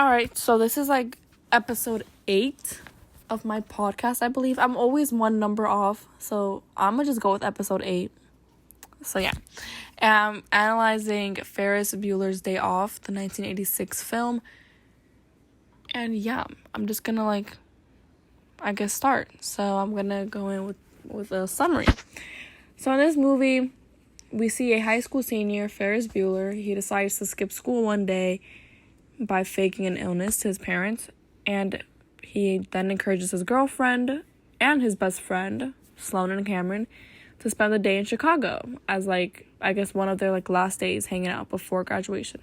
All right, so this is like episode 8 of my podcast, I believe. I'm always one number off, so I'm gonna just go with episode 8. So yeah, I'm analyzing Ferris Bueller's Day Off, the 1986 film. And yeah, I'm just gonna start. So I'm gonna go in with a summary. So in this movie, we see a high school senior, Ferris Bueller. He decides to skip school one day by faking an illness to his parents, and he then encourages his girlfriend and his best friend, Sloan and Cameron, to spend the day in Chicago as one of their last days hanging out before graduation.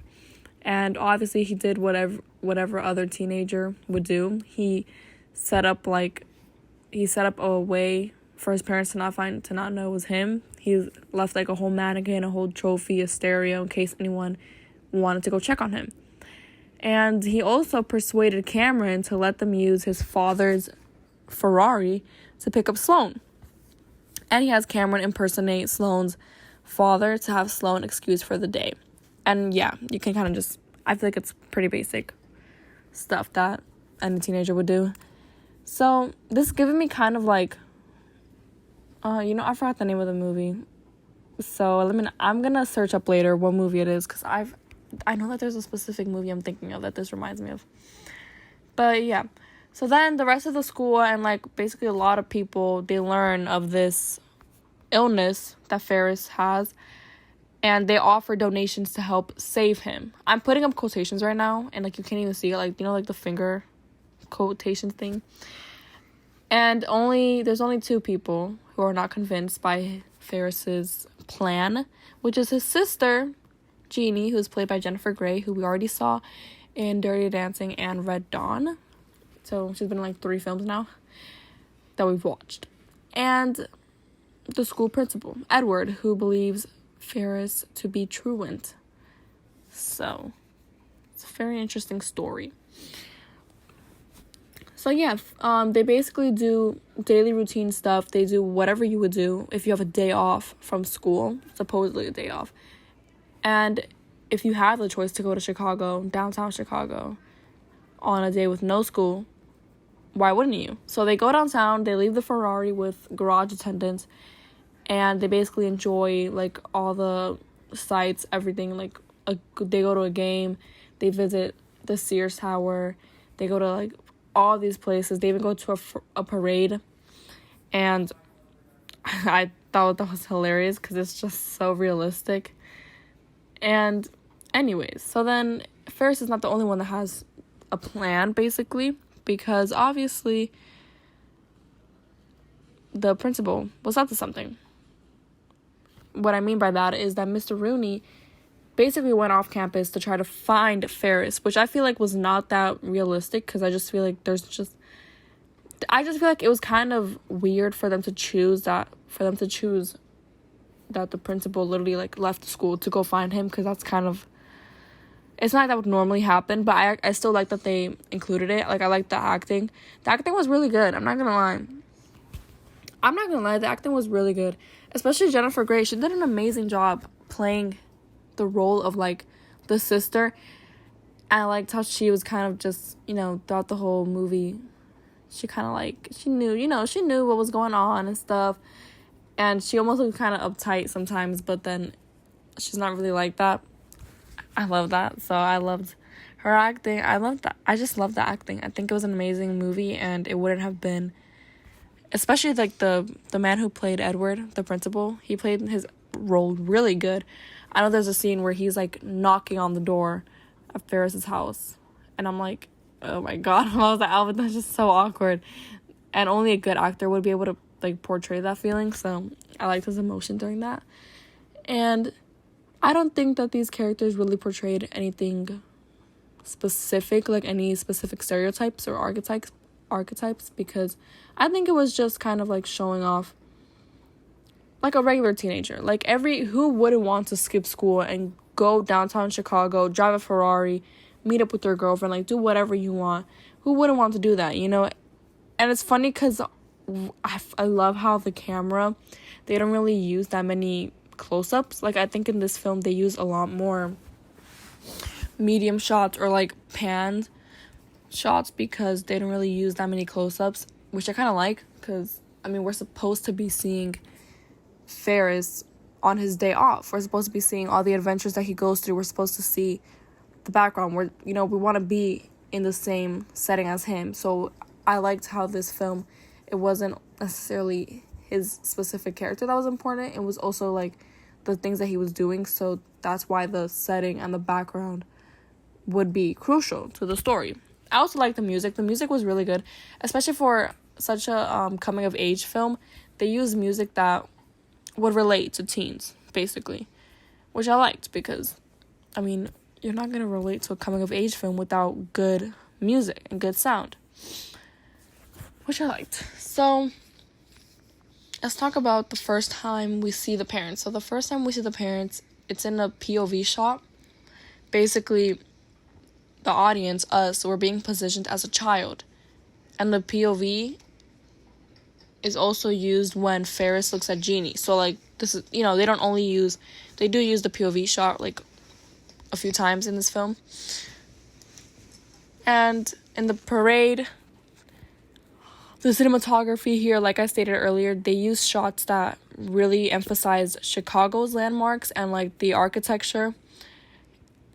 And obviously he did whatever other teenager would do. He set up a way for his parents to not know it was him. He left a whole mannequin, a whole trophy, a stereo in case anyone wanted to go check on him. And he also persuaded Cameron to let them use his father's Ferrari to pick up Sloan. And he has Cameron impersonate Sloan's father to have Sloan excused for the day. And yeah, you can kind of I feel like it's pretty basic stuff that any teenager would do. So this is giving me kind of I forgot the name of the movie. So I'm going to search up later what movie it is, because I know that there's a specific movie I'm thinking of that this reminds me of. But yeah. So then the rest of the school and basically a lot of people, they learn of this illness that Ferris has, and they offer donations to help save him. I'm putting up quotations right now, and you can't even see it, the finger quotation thing. And there's only 2 people who are not convinced by Ferris's plan, which is his sister, Jeannie, who's played by Jennifer Grey, who we already saw in Dirty Dancing and Red Dawn. So she's been in 3 films now that we've watched. And the school principal, Edward, who believes Ferris to be truant. So it's a very interesting story. So yeah, they basically do daily routine stuff. They do whatever you would do if you have a day off from school, supposedly a day off. And if you have the choice to go to Chicago, downtown Chicago, on a day with no school, why wouldn't you? So they go downtown, they leave the Ferrari with garage attendants, and they basically enjoy, all the sights, everything. They go to a game, they visit the Sears Tower, they go to, all these places. They even go to a parade, and I thought that was hilarious because it's just so realistic. And anyways, so then Ferris is not the only one that has a plan, basically, because obviously the principal was up to something. What I mean by that is that Mr. Rooney basically went off campus to try to find Ferris, which I feel was not that realistic, because I just feel like it was kind of weird for them to choose that the principal literally left the school to go find him, because that's kind of, it's not that would normally happen. But I still like that they included it. I like the acting. The acting was really good. I'm not gonna lie, the acting was really good, especially Jennifer Grey. She did an amazing job playing the role of the sister. And I liked how she was kind of just, throughout the whole movie, she kind of she knew what was going on and stuff. And she almost looked kind of uptight sometimes, but then she's not really like that. I love that. So I loved her acting. I just loved the acting. I think it was an amazing movie, and it wouldn't have been, especially the man who played Edward, the principal. He played his role really good. I know there's a scene where he's knocking on the door of Ferris's house, and I'm oh my god. I was Alvin, that's just so awkward. And only a good actor would be able to portray that feeling. So I liked his emotion during that. And I don't think that these characters really portrayed anything specific, any specific stereotypes or archetypes, because I think it was just kind of showing off a regular teenager. Who wouldn't want to skip school and go downtown Chicago, drive a Ferrari, meet up with their girlfriend, do whatever you want? Who wouldn't want to do that, And it's funny because I love how the camera, they don't really use that many close-ups. I think in this film they use a lot more medium shots or pans shots because they didn't really use that many close-ups, which I kind of like because, I mean, we're supposed to be seeing Ferris on his day off. We're supposed to be seeing all the adventures that he goes through. We're supposed to see the background. We want to be in the same setting as him. So I liked how this film, it wasn't necessarily his specific character that was important. It was also like the things that he was doing. So that's why the setting and the background would be crucial to the story. I also like the music. The music was really good, especially for such a coming of age film. They used music that would relate to teens, basically, which I liked because, I mean, you're not going to relate to a coming of age film without good music and good sound, which I liked. So let's talk about the first time we see the parents. So the first time we see the parents, it's in a POV shot. Basically, the audience, us, we're being positioned as a child. And the POV is also used when Ferris looks at Jeannie. So, like, this is, they do use the POV shot, like, a few times in this film. And in the parade, the cinematography here, like I stated earlier, they use shots that really emphasize Chicago's landmarks and, like, the architecture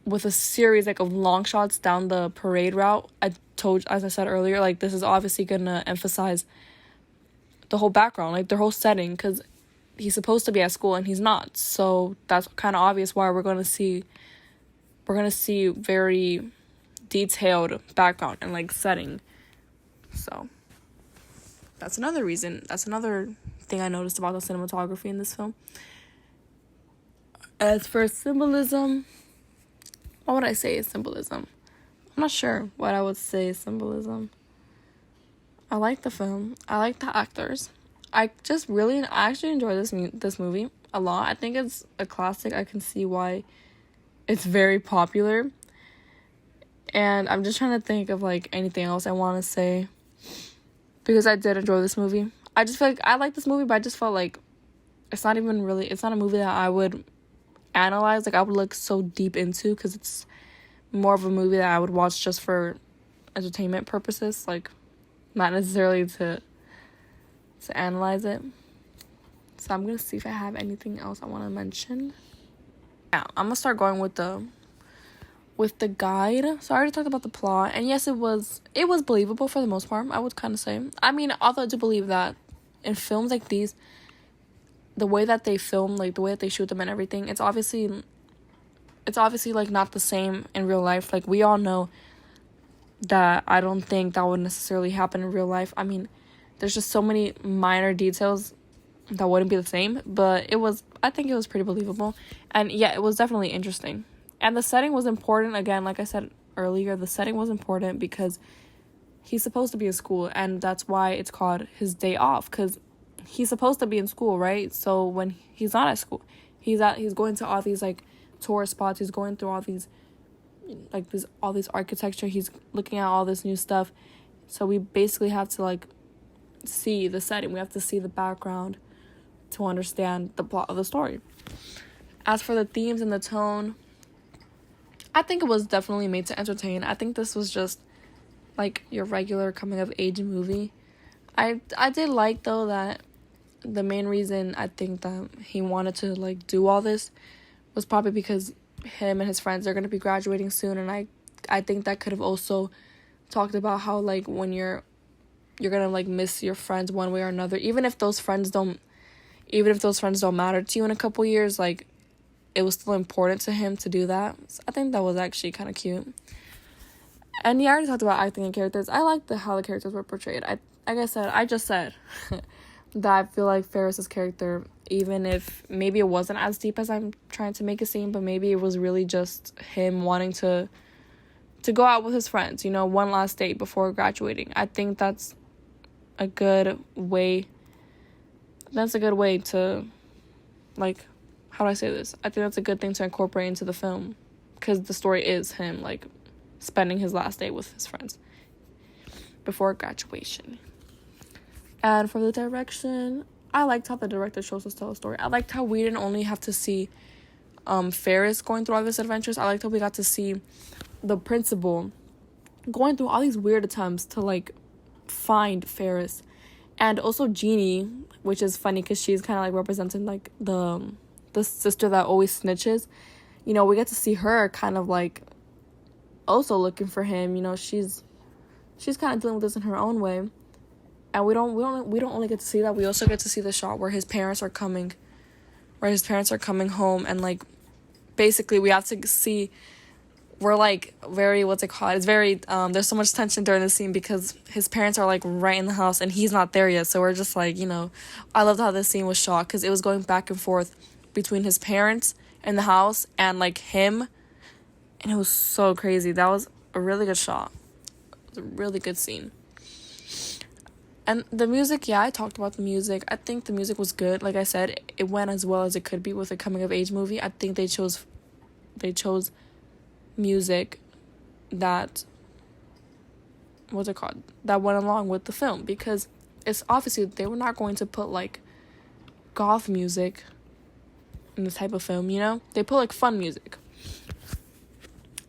with a series, like, of long shots down the parade route. As I said earlier, like, this is obviously gonna emphasize the whole background, like, the whole setting, because he's supposed to be at school and he's not. So that's kind of obvious why we're gonna see very detailed background and, like, setting. So that's another reason. That's another thing I noticed about the cinematography in this film. As for symbolism, what would I say is symbolism? I'm not sure what I would say is symbolism. I like the film. I like the actors. I actually enjoy this movie a lot. I think it's a classic. I can see why it's very popular. And I'm just trying to think of, like, anything else I want to say, because I did enjoy this movie. I just feel like I like this movie, but I just felt like it's not a movie that I would analyze, like, I would look so deep into, because it's more of a movie that I would watch just for entertainment purposes, like, not necessarily to analyze it. So I'm gonna see if I have anything else I want to mention. Yeah, I'm gonna start going with the guide. So I already talked about the plot, and yes, it was believable for the most part, I would kind of say. I mean, although I do believe that in films like these, the way that they film, like, the way that they shoot them and everything, it's obviously, like, not the same in real life. Like, we all know that I don't think that would necessarily happen in real life. I mean, there's just so many minor details that wouldn't be the same, but I think it was pretty believable. And yeah, it was definitely interesting. And the setting was important. Again, like I said earlier, the setting was important because he's supposed to be in school, and that's why it's called his day off, because he's supposed to be in school, right? So when he's not at school, he's going to all these, like, tourist spots. He's going through all these, like, all these architecture. He's looking at all this new stuff. So we basically have to, like, see the setting. We have to see the background to understand the plot of the story. As for the themes and the tone, I think it was definitely made to entertain. I think this was just, like, your regular coming of age movie. I did like, though, that the main reason I think that he wanted to, like, do all this was probably because him and his friends are going to be graduating soon, and I think that could have also talked about how, like, when you're going to, like, miss your friends one way or another, even if those friends don't matter to you in a couple years, like, it was still important to him to do that. So I think that was actually kind of cute. And yeah, I already talked about acting and characters. I liked how the characters were portrayed. I just said that I feel like Ferris's character, even if maybe it wasn't as deep as I'm trying to make it seem, but maybe it was really just him wanting to go out with his friends, one last date before graduating. I think that's a good way to, like, how do I say this? I think that's a good thing to incorporate into the film, because the story is him, like, spending his last day with his friends before graduation. And for the direction, I liked how the director chose us to tell a story. I liked how we didn't only have to see Ferris going through all these adventures. I liked how we got to see the principal going through all these weird attempts to like find Ferris. And also Jeannie, which is funny because she's kind of like representing like the sister that always snitches. You know, we get to see her kind of like also looking for him. You know, she's kind of dealing with this in her own way. And we don't only get to see that. We also get to see the shot where his parents are coming home, and like basically we have to see, we're like very, what's it called? It's very there's so much tension during the scene because his parents are like right in the house and he's not there yet. So we're just like, you know, I loved how this scene was shot because it was going back and forth between his parents in the house and like him, and it was so crazy. That was a really good shot. It was a really good scene. And the music, yeah, I talked about the music. I think the music was good. Like I said, it went as well as it could be with a coming-of-age movie. I think they chose music that, what's it called? That went along with the film. Because it's obviously, they were not going to put, like, goth music in this type of film, you know? They put, like, fun music.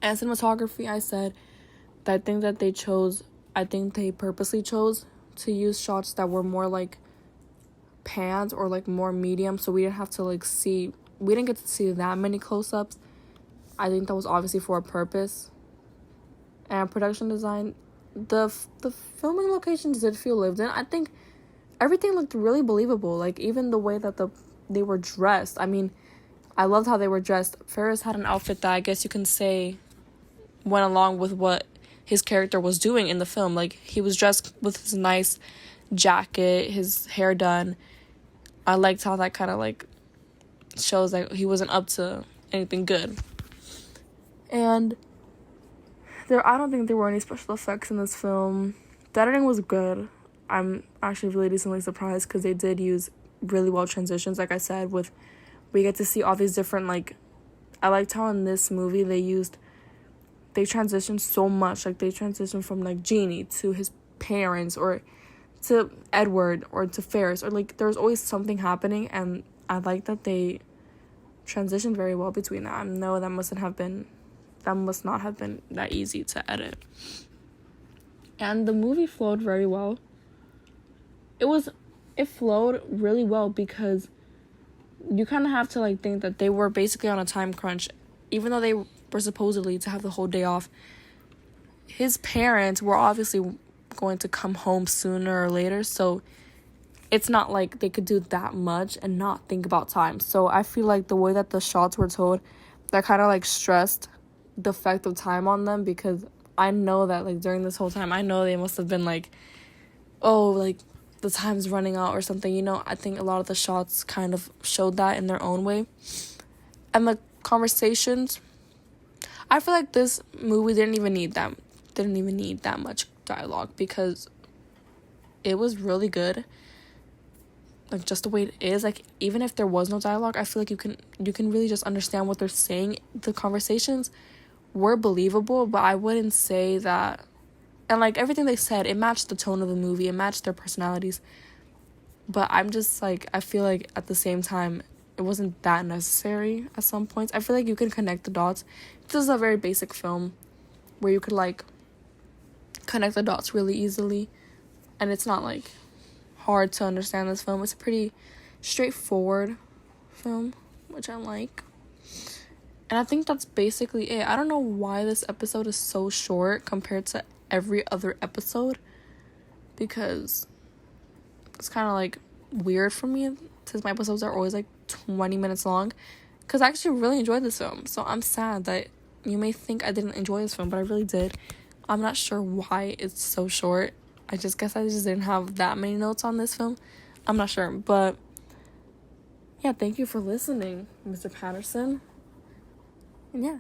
And cinematography, I said that I think they purposely chose to use shots that were more like pans or like more medium, so we didn't get to see that many close-ups. I think that was obviously for a purpose. And production design, the filming locations did feel lived in. I think everything looked really believable, like even the way that they were dressed. I mean, I loved how they were dressed. Ferris had an outfit that I guess you can say went along with what his character was doing in the film. Like, he was dressed with his nice jacket, his hair done. I liked how that kind of like shows that he wasn't up to anything good. And I don't think there were any special effects in this film. The editing was good. I'm actually really decently surprised because they did use really well transitions. Like I said, we get to see all these different, like, I liked how in this movie they transitioned so much. Like, they transitioned from, like, Jeannie to his parents, or to Edward, or to Ferris, or, like, there was always something happening, and I like that they transitioned very well between that. I know that must not have been that easy to edit. And the movie flowed very well. It flowed really well because you kind of have to, like, think that they were basically on a time crunch. Even though they were supposedly to have the whole day off, his parents were obviously going to come home sooner or later, so it's not like they could do that much and not think about time. So I feel like the way that the shots were told, that kind of like stressed the effect of time on them, because I know that like during this whole time, I know they must have been like, oh, like the time's running out or something, you know. I think a lot of the shots kind of showed that in their own way. And the conversations, I feel like this movie didn't even need that much dialogue, because it was really good, like just the way it is. Like, even if there was no dialogue, I feel like you can really just understand what they're saying. The conversations were believable, but I wouldn't say that, and like everything they said, it matched the tone of the movie, it matched their personalities. But I'm just like, I feel like at the same time, it wasn't that necessary at some points. I feel like you can connect the dots. This is a very basic film where you could like connect the dots really easily, and it's not like hard to understand this film. It's a pretty straightforward film, which I like. And I think that's basically it. I don't know why this episode is so short compared to every other episode, because it's kind of like weird for me since my episodes are always like 20 minutes long, because I actually really enjoyed this film. So I'm sad that you may think I didn't enjoy this film, but I really did. I'm not sure why it's so short. I just didn't have that many notes on this film. I'm not sure, but yeah, thank you for listening, Mr. Patterson. And yeah.